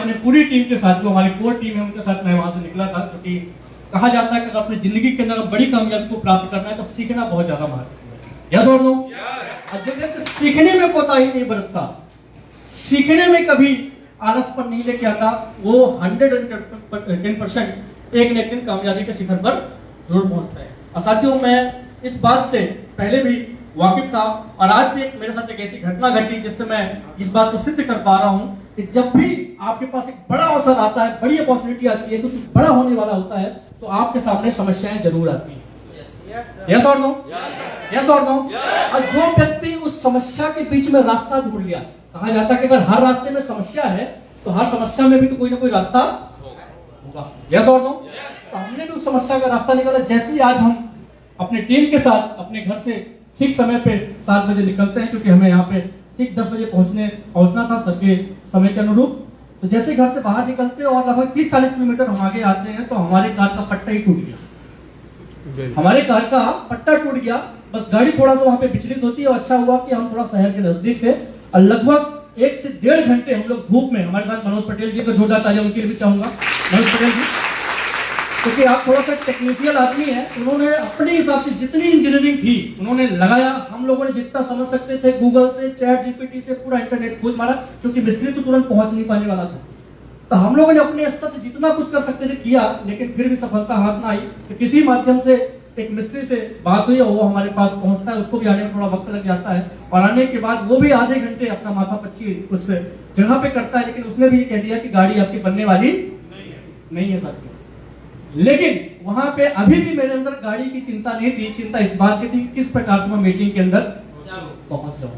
अपनी पूरी टीम के साथ, जो हमारी कोर टीम है उनके साथ मैं वहां से निकला था, क्योंकि कहा जाता है कि अगर अपनी जिंदगी के अंदर बड़ी कामयाबी को प्राप्त करना है तो सीखना बहुत ज्यादा महत्वपूर्ण है। यस और नो? सीखने में कोताही नहीं बरतता, सीखने में कभी आलसपन नहीं लेके आता, वो 110% एक न एक दिन कामयाबी के शिखर पर जरूर पहुंचता है। और साथियों, मैं इस बात से पहले भी वाकिफ था और आज भी मेरे साथ एक ऐसी घटना घटी जिससे मैं इस बात को सिद्ध कर पा रहा हूं कि जब भी आपके पास एक बड़ा अवसर आता है, बड़ी अपॉर्चुनिटी आती है, तो कुछ बड़ा होने वाला होता है, तो आपके सामने समस्याएं जरूर आती हैं। यस और नो? यस और नो? और जो व्यक्ति उस समस्या के बीच में रास्ता ढूंढ लिया, कहा जाता है कि अगर हर रास्ते में समस्या है तो हर समस्या में भी तो कोई ना कोई रास्ता होगा। यस और नो? तो हमने भी उस समस्या का रास्ता निकाला। जैसे ही आज हम अपनी टीम के साथ अपने घर से ठीक समय पे 7 बजे निकलते हैं, क्योंकि हमें यहाँ पे ठीक 10 बजे पहुंचना था सबके समय के अनुरूप। तो जैसे घर से बाहर निकलते हैं और लगभग 30-40 किलोमीटर हम आगे आते हैं तो हमारे कार का पट्टा ही टूट गया। हमारे कार का पट्टा टूट गया, बस गाड़ी थोड़ा सा वहां पे विचलित होती है। और अच्छा हुआ कि हम थोड़ा शहर के नजदीक थे और लगभग 1 से 1.5 घंटे हम लोग धूप में, हमारे साथ मनोज पटेल जी को जोरदार तालियां उनके लिए भी चाहूंगा। मनोज पटेल जी, क्योंकि आप थोड़ा सा टेक्निकल आदमी है, उन्होंने अपने हिसाब से जितनी इंजीनियरिंग थी उन्होंने लगाया। हम लोगों ने जितना समझ सकते थे गूगल से, चैट जीपीटी से पूरा इंटरनेट खोज मारा, क्योंकि मिस्त्री तो तुरंत पहुंच नहीं पाने वाला था। तो हम लोगों ने अपने स्तर से जितना कुछ कर सकते थे किया, लेकिन फिर भी सफलता हाथ ना आई। तो किसी माध्यम से एक मिस्त्री से बात हुई और वो हमारे पास पहुंचता है, उसको भी आने में थोड़ा वक्त लग जाता है और आने के बाद वो भी आधे घंटे अपना माथा पच्ची उस जगह पे करता है, लेकिन उसने भी ये कह दिया कि गाड़ी आपकी बनने वाली नहीं है साथियों। लेकिन वहां पे अभी भी मेरे अंदर गाड़ी की चिंता नहीं थी, चिंता इस बात की थी किस प्रकार से मैं मीटिंग के अंदर पहुंच जाऊं।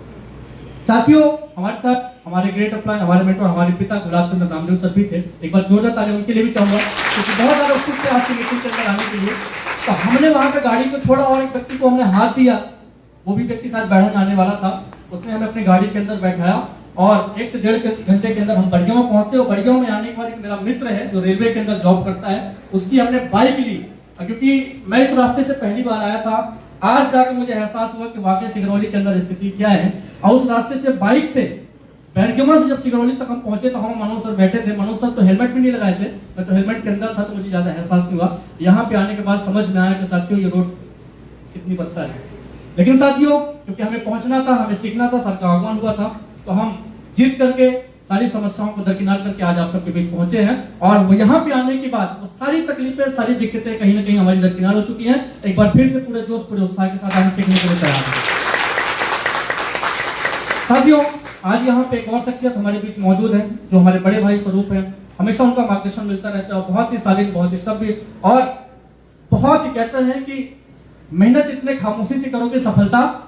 साथियों, हमारे साथ हमारे ग्रेट अपलाइन, हमारे मेंटर, हमारे पिता गुलाब चंद्र नामदेव सर भी थे। एक बार जोरदार तालियां उनके लिए भी चाहूंगा, क्योंकि बहुत ज्यादा उत्सुक थे आज की मीटिंग के अंदर आने के लिए। तो हमने वहां पे गाड़ी को छोड़ा और एक व्यक्ति को हमने हाथ दिया, वो भी व्यक्ति साथ बैठक आने वाला था। उसने हमें अपनी गाड़ी के अंदर बैठाया और 1 से 1.5 घंटे के अंदर हम बड़गांव पहुंचते। और बड़गांव में आने के बाद एक मेरा मित्र है जो रेलवे के अंदर जॉब करता है, उसकी हमने बाइक ली, क्योंकि मैं इस रास्ते से पहली बार आया था। आज जाकर मुझे एहसास हुआ कि वाकई सिगरौली के अंदर स्थिति क्या है। और उस रास्ते से बाइक से बैरगमा से जब सिगरौली तक हम पहुंचे तो हम मनोज सर बैठे थे। मनोज सर तो हेलमेट भी नहीं लगाए थे, मैं तो हेलमेट के अंदर था, तो मुझे ज्यादा एहसास नहीं हुआ। यहाँ पे आने के बाद समझ में आया कि साथियों ये रोड कितनी बदतर है। लेकिन साथियों, क्योंकि हमें पहुंचना था, हमें सीखना था, सर का आह्वान हुआ था, तो हम जीत करके सारी समस्याओं को दरकिनार करके आज आप सबके बीच पहुंचे हैं। और वो यहाँ पे आने के बाद वो सारी तकलीफें, सारी दिक्कतें कहीं ना कहीं हमारी दरकिनार हो चुकी हैं। एक बार फिर से पूरे जोश, पूरे उत्साह के साथ हम सीखने के लिए तैयार हैं। साथियों, आज यहाँ पे एक और शख्सियत हमारे बीच मौजूद है जो हमारे बड़े भाई स्वरूप हैं। हमेशा उनका मार्गदर्शन मिलता रहता है और बहुत ही शालीन, बहुत ही सभ्य और बहुत ही कहते हैं कि मेहनत इतने खामोशी से करोगे सफलता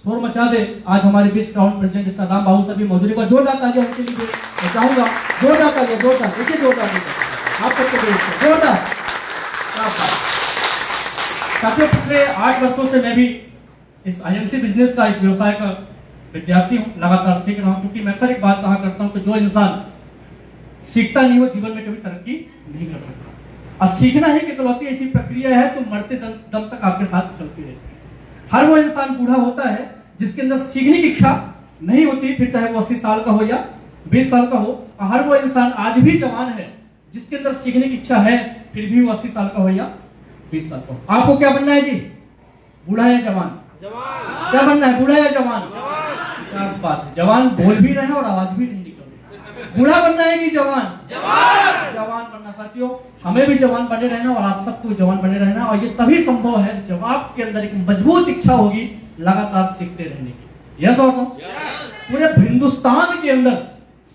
शोर मचा दे। आज हमारे बीच टाउन प्रेसिडेंट मिस्टर राम बाबू सभी मौजूद है। जोरदार तालियां उनके लिए मैं चाहूंगा। जोरदार तालियां, जोरदार, देखिए जोरदार आप सबके बीच जोरदार। साथियों, पिछले 8 वर्षों से मैं भी इस आईएमसी बिजनेस का, इस व्यवसाय का विद्यार्थी हूँ, लगातार सीख रहा हूँ। क्योंकि मैं अक्सर एक बात कहा करता हूँ कि जो इंसान सीखता नहीं वो जीवन में कभी तरक्की नहीं कर सकता। और सीखना ही इकलौती ऐसी प्रक्रिया है जो मरते दम तक आपके साथ चलती रहती है। हर वो इंसान बूढ़ा होता है जिसके अंदर सीखने की इच्छा नहीं होती, फिर चाहे वो 80 साल का हो या 20 साल का हो। और हर वो इंसान आज भी जवान है जिसके अंदर सीखने की इच्छा है, फिर भी वो 80 साल का हो या 20 साल का हो। आपको क्या बनना है जी? बूढ़ा या जवान? जवान। क्या बनना है, बूढ़ा या जवान? क्या बात है, जवान बोल भी रहे हैं और आवाज भी नहीं निकल रही। बूढ़ा बनना है कि जवान? जवान। जवान बनना। साथियों, हमें भी जवान बने रहना और आप सबको जवान बने रहना। और ये तभी संभव है जब आपके अंदर एक मजबूत इच्छा होगी लगातार सीखते रहने की। यस और नो? पूरे हिंदुस्तान के अंदर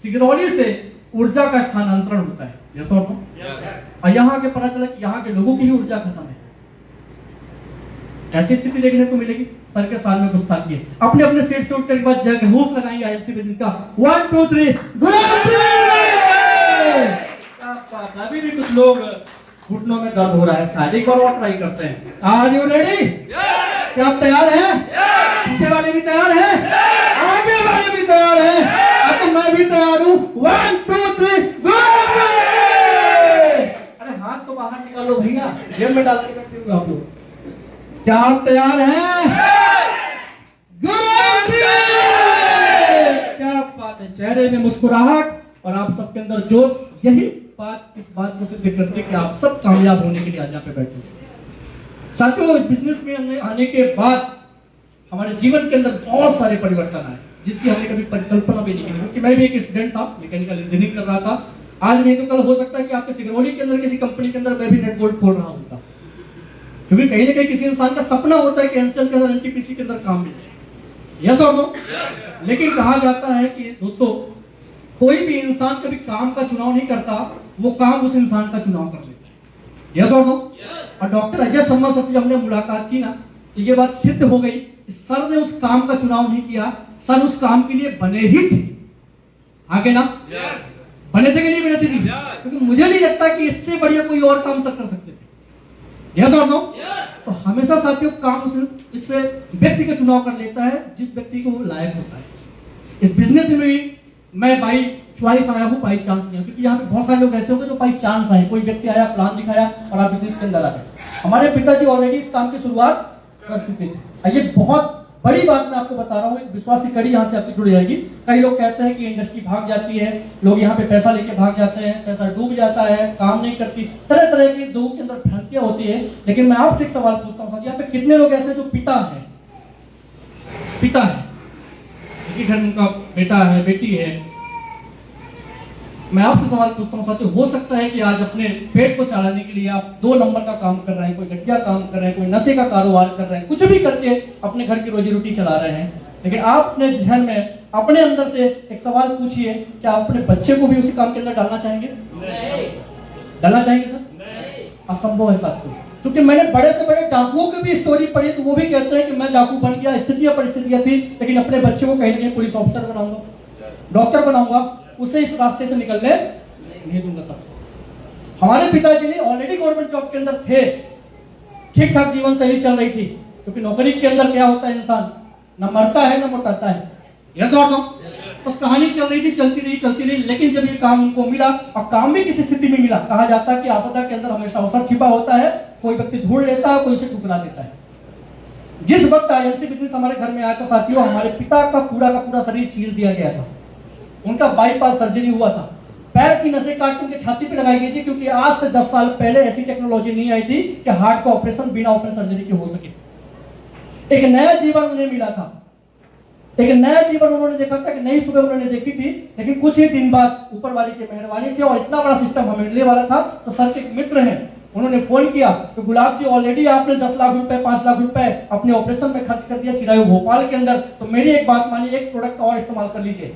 सिगरौली से ऊर्जा का स्थानांतरण होता है। यस और नो? और यहाँ के पता चला कि यहाँ के लोगों की ही ऊर्जा खत्म है। ऐसी स्थिति देखने को मिलेगी। सर के साल में गुस्ताखी है। अपने अपने सीट से उठकर एक बार जयघोष लगाएंगे आईएमसी बिजनेस का 1 2 3 अभी भी कुछ लोग घुटनों में दर्द हो रहा है, शादी को और ट्राई करते हैं। Are you ready? क्या आप तैयार हैं? पीछे वाले भी तैयार हैं, आगे वाले भी तैयार हैं, तो मैं भी तैयार हूँ। 1 2 3 गो! अरे हाथ तो बाहर निकालो भैया, जेब में डाल के रखते हुए आप लोग। क्या आप तैयार हैं? क्या बात है, चेहरे में मुस्कुराहट और आप सबके अंदर जोश यही बात इस बात को सिद्ध करती है कि आप सब कामयाब होने के लिए आज यहाँ पे बैठे हैं। साथियों, इस बिजनेस में आने के बाद हमारे जीवन के अंदर बहुत सारे परिवर्तन आए, जिसकी हमने कभी परिकल्पना भी नहीं की, क्योंकि मैं भी एक स्टूडेंट था, मैकेनिकल इंजीनियरिंग कर रहा था। आज नहीं तो कल हो सकता है कि आपके सिगरौली के अंदर किसी कंपनी के अंदर मैं भी नेट बोल्ट खोल रहा होता, क्योंकि कहीं ना कहीं किसी इंसान का सपना होता है कि एनसीएल के अंदर, एनटीपीसी के अंदर काम मिले। यस और नो? लेकिन कहा जाता है कि दोस्तों, कोई भी इंसान कभी काम का चुनाव नहीं करता, वो काम उस इंसान का चुनाव कर लेता है। यस और नो? और डॉक्टर अजय शर्मा सर से जब हमने मुलाकात की ना, तो ये बात सिद्ध हो गई कि सर ने उस काम का चुनाव नहीं किया, सर उस काम के लिए बने ही थे। आगे ना बने थे कि नहीं बने थे? क्योंकि मुझे नहीं लगता कि इससे बढ़िया कोई और काम सर कर सकते थे। यस और नो? तो हमेशा साथियों काम इस व्यक्ति का चुनाव कर लेता है जिस व्यक्ति को वो लायक होता है। इस बिजनेस में भी मैं बाई चॉइस आया हूँ, बाई चांस नहीं, क्योंकि यहाँ पे बहुत सारे लोग ऐसे होंगे जो बाई चांस आए। कोई व्यक्ति आया, प्लान दिखाया और आप बिजनेस के अंदर आ गए। हमारे पिताजी ऑलरेडी इस काम की शुरुआत कर चुके थे। ये बहुत बड़ी बात मैं आपको बता रहा हूँ, एक विश्वास की कड़ी यहाँ से आपकी जुड़ जाएगी। कई लोग कहते हैं कि इंडस्ट्री भाग जाती है, लोग यहाँ पे पैसा लेके भाग जाते हैं, पैसा डूब जाता है, काम नहीं करती, तरह तरह की लोगों के अंदर भ्रांतियां होती है। लेकिन मैं आपसे एक सवाल पूछता हूँ, यहाँ पे कितने लोग ऐसे जो पिता है, जिनके घर में उनका बेटा है, बेटी है? मैं आपसे सवाल पूछता हूँ साथियों, हो सकता है कि आज अपने पेट को चलाने के लिए आप 2 नंबर का काम कर रहे हैं, कोई घटिया काम कर रहे हैं, कोई नशे का कारोबार कर रहे हैं, कुछ भी करके अपने घर की रोजी रोटी चला रहे हैं। लेकिन आप अपने जहन में, अपने अंदर से एक सवाल पूछिए, क्या आप अपने बच्चे को भी उसी काम के अंदर डालना चाहेंगे? नहीं। डालना चाहेंगे सर? नहीं। असंभव है साथियों, क्योंकि मैंने बड़े से बड़े डाकुओं की भी स्टोरी पढ़ी, तो वो भी कहते हैं कि मैं डाकू बन गया, स्थितियां परिस्थितियां थी, लेकिन अपने बच्चे को कहीं ना कहीं पुलिस ऑफिसर बनाऊंगा, डॉक्टर बनाऊंगा, उसे इस रास्ते से निकलने नहीं दूंगा। सब हमारे पिताजी ने ऑलरेडी गवर्नमेंट जॉब के अंदर थे, ठीक ठाक जीवन शैली चल रही थी, क्योंकि नौकरी के अंदर क्या होता है, इंसान न मरता है न मोटाता है। यस और नो? बस कहानी चल रही थी, चलती रही। लेकिन जब ये काम उनको मिला, और काम भी किसी स्थिति में मिला, कहा जाता है कि आपदा के अंदर हमेशा अवसर छिपा होता है, कोई व्यक्ति ढूंढ लेता है, कोई उसे ठुकरा देता है। जिस वक्त आईएमसी बिजनेस हमारे घर में आया था साथियों, हमारे पिता का पूरा शरीर चीर दिया गया था। उनका बाईपास सर्जरी हुआ था, पैर की नसें काट के उनके छाती पे लगाई गई थी, क्योंकि आज से 10 साल पहले ऐसी टेक्नोलॉजी नहीं आई थी कि हार्ट का ऑपरेशन बिना ओपन सर्जरी के हो सके। एक नया जीवन उन्हें मिला था, एक नया जीवन उन्होंने देखा था, कि नई सुबह उन्होंने देखी थी। लेकिन कुछ ही दिन बाद ऊपर वाले की मेहरबानी थी और इतना बड़ा सिस्टम हमें मिलने वाला था, तो सर के एक मित्र हैं, उन्होंने फोन किया कि गुलाब जी, ऑलरेडी आपने 10 लाख रुपए, 5 लाख रुपए अपने ऑपरेशन में खर्च कर दिया चिरायू भोपाल के अंदर, तो मेरी एक बात मानिए, एक प्रोडक्ट और इस्तेमाल कर लीजिए।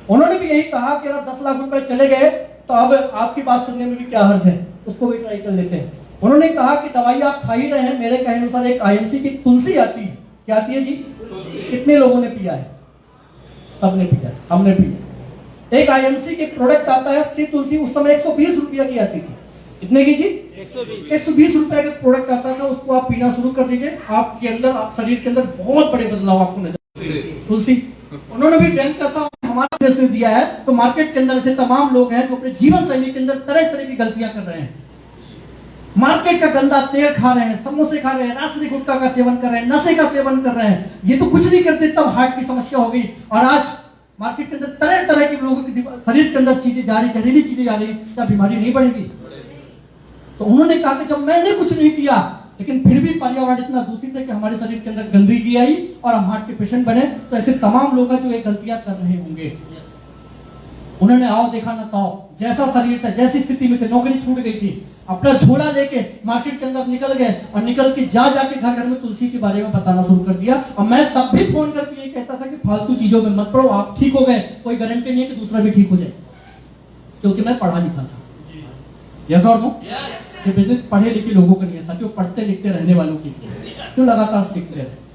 उन्होंने भी यही कहा कि अगर 10 लाख रुपए चले गए तो अब आपकी बात सुनने में भी क्या हर्ज है, उसको भी ट्राई कर लेते हैं। उन्होंने कहा कि दवाई आप खा ही रहे हैं, मेरे कहे अनुसार एक आईएमसी की तुलसी आती है, क्या आती है जी? कितने लोगों ने पिया है? सबने पिया, हमने पिया। एक आईएमसी के प्रोडक्ट आता है सी तुलसी, उस समय 120 रुपया की आती थी। कितने की जी? 120 रुपए का प्रोडक्ट आता था, उसको आप पीना शुरू कर दीजिए, आपके अंदर, आप शरीर के अंदर बहुत बड़े बदलाव आपको नजर। तुलसी उन्होंने भी डेंट का हमारा देश में दिया है, तो मार्केट के अंदर ऐसे तमाम लोग हैं जो अपने जीवन शैली के अंदर तरह तरह की गलतियां कर रहे हैं। मार्केट का गंदा तेल खा रहे हैं, समोसे खा रहे हैं, राशि गुटखा का सेवन कर रहे हैं, नशे का सेवन कर रहे हैं। ये तो कुछ नहीं करते तब हार्ट की समस्या हो गई, और आज मार्केट के अंदर तरह तरह के लोगों के शरीर के अंदर चीजें जा रही, जहरीली चीजें जा रही, क्या बीमारी नहीं बढ़ेगी? तो उन्होंने कहा कि जब मैंने कुछ नहीं किया, लेकिन फिर भी पर्यावरण इतना दूषित है कि हमारे शरीर के अंदर गंदगी आई और हम हार्ट के पेशेंट बने, तो ऐसे तमाम लोग हैं जो ये गलतियां कर रहे होंगे। उन्होंने आओ देखा ना ताओ, जैसा शरीर था, जैसी स्थिति में थे, नौकरी छूट गई थी, अपना झोला लेके मार्केट के अंदर निकल गए, और निकल के जाके घर घर में तुलसी के बारे में बताना शुरू कर दिया। और मैं तब भी फोन करके ये कहता था कि फालतू चीजों में मत पड़ो, आप ठीक हो गए, कोई गारंटी नहीं है कि दूसरा भी ठीक हो जाए, क्योंकि मैं पढ़ा लिखा था। यस और नो? ये बिजनेस पढ़े लिखे लोगों का नहीं है साथियों, पढ़ते लिखते रहने वालों की, क्यों लगातार सीखते रहे।